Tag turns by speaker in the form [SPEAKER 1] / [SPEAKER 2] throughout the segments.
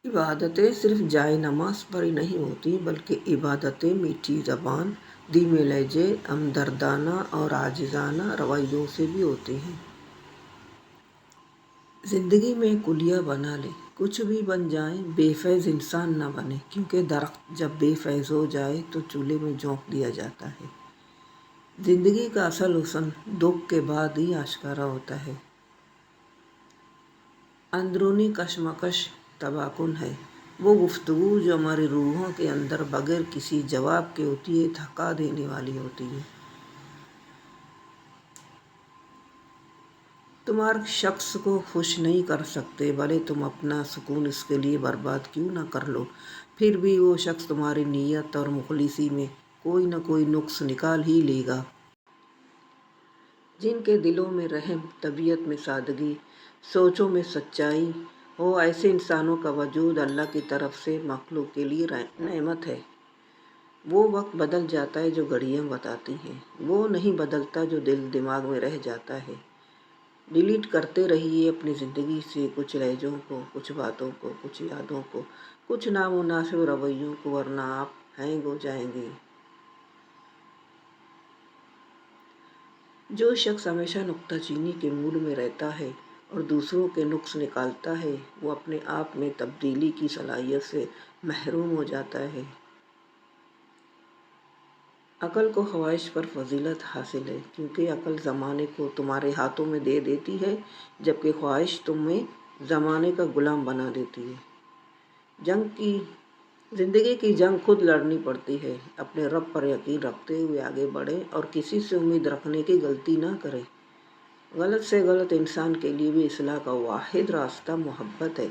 [SPEAKER 1] عبادتیں صرف جائے نماز پر ہی نہیں ہوتی، بلکہ عبادتیں میٹھی زبان، دھیمے لہجے، ہمدردانہ اور عاجزانہ رویوں سے بھی ہوتی ہیں۔ زندگی میں کلیہ بنا لیں، کچھ بھی بن جائیں، بے فیض انسان نہ بنے، کیونکہ درخت جب بے فیض ہو جائے تو چولہے میں جھونک دیا جاتا ہے۔ زندگی کا اصل حسن دکھ کے بعد ہی آشکارا ہوتا ہے۔ اندرونی کشمکش تباہ کن ہے، وہ گفتگو جو ہماری روحوں کے اندر بغیر کسی جواب کے ہوتی ہے، تھکا دینے والی ہوتی ہے۔ تم ہر شخص کو خوش نہیں کر سکتے، بھلے تم اپنا سکون اس کے لیے برباد کیوں نہ کر لو، پھر بھی وہ شخص تمہاری نیت اور مخلصی میں کوئی نہ کوئی نقص نکال ہی لے گا۔ جن کے دلوں میں رحم، طبیعت میں سادگی، سوچوں میں سچائی ہو، ایسے انسانوں کا وجود اللہ کی طرف سے مخلوق کے لیے نعمت ہے۔ وہ وقت بدل جاتا ہے جو گھڑیاں بتاتی ہیں، وہ نہیں بدلتا جو دل دماغ میں رہ جاتا ہے۔ ڈیلیٹ کرتے رہیے اپنی زندگی سے کچھ لہجوں کو، کچھ باتوں کو، کچھ یادوں کو، کچھ نامناسب رویوں کو، ورنہ آپ ہینگ ہو جائیں گے۔ جو شخص ہمیشہ نکتہ چینی کے موڈ میں رہتا ہے اور دوسروں کے نقص نکالتا ہے، وہ اپنے آپ میں تبدیلی کی صلاحیت سے محروم ہو جاتا ہے۔ عقل کو خواہش پر فضیلت حاصل ہے، کیونکہ عقل زمانے کو تمہارے ہاتھوں میں دے دیتی ہے، جبکہ خواہش تمہیں زمانے کا غلام بنا دیتی ہے۔ زندگی کی جنگ خود لڑنی پڑتی ہے۔ اپنے رب پر یقین رکھتے ہوئے آگے بڑھیں اور کسی سے امید رکھنے کی غلطی نہ کریں۔ غلط سے غلط انسان کے لیے بھی اصلاح کا واحد راستہ محبت ہے۔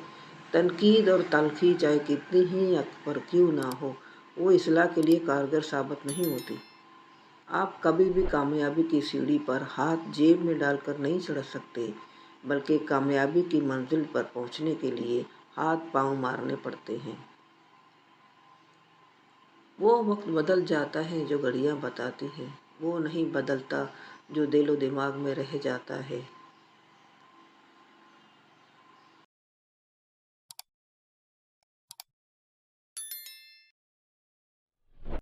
[SPEAKER 1] تنقید اور تلخی چاہے کتنی ہی اکبر کیوں نہ ہو، وہ اصلاح کے لیے کارگر ثابت نہیں ہوتی۔ آپ کبھی بھی کامیابی کی سیڑھی پر ہاتھ جیب میں ڈال کر نہیں چڑھ سکتے، بلکہ کامیابی کی منزل پر پہنچنے کے لیے ہاتھ پاؤں مارنے پڑتے ہیں۔ وہ وقت بدل جاتا ہے جو گھڑیاں بتاتی ہیں، وہ نہیں بدلتا جو دل و دماغ میں رہ جاتا ہے۔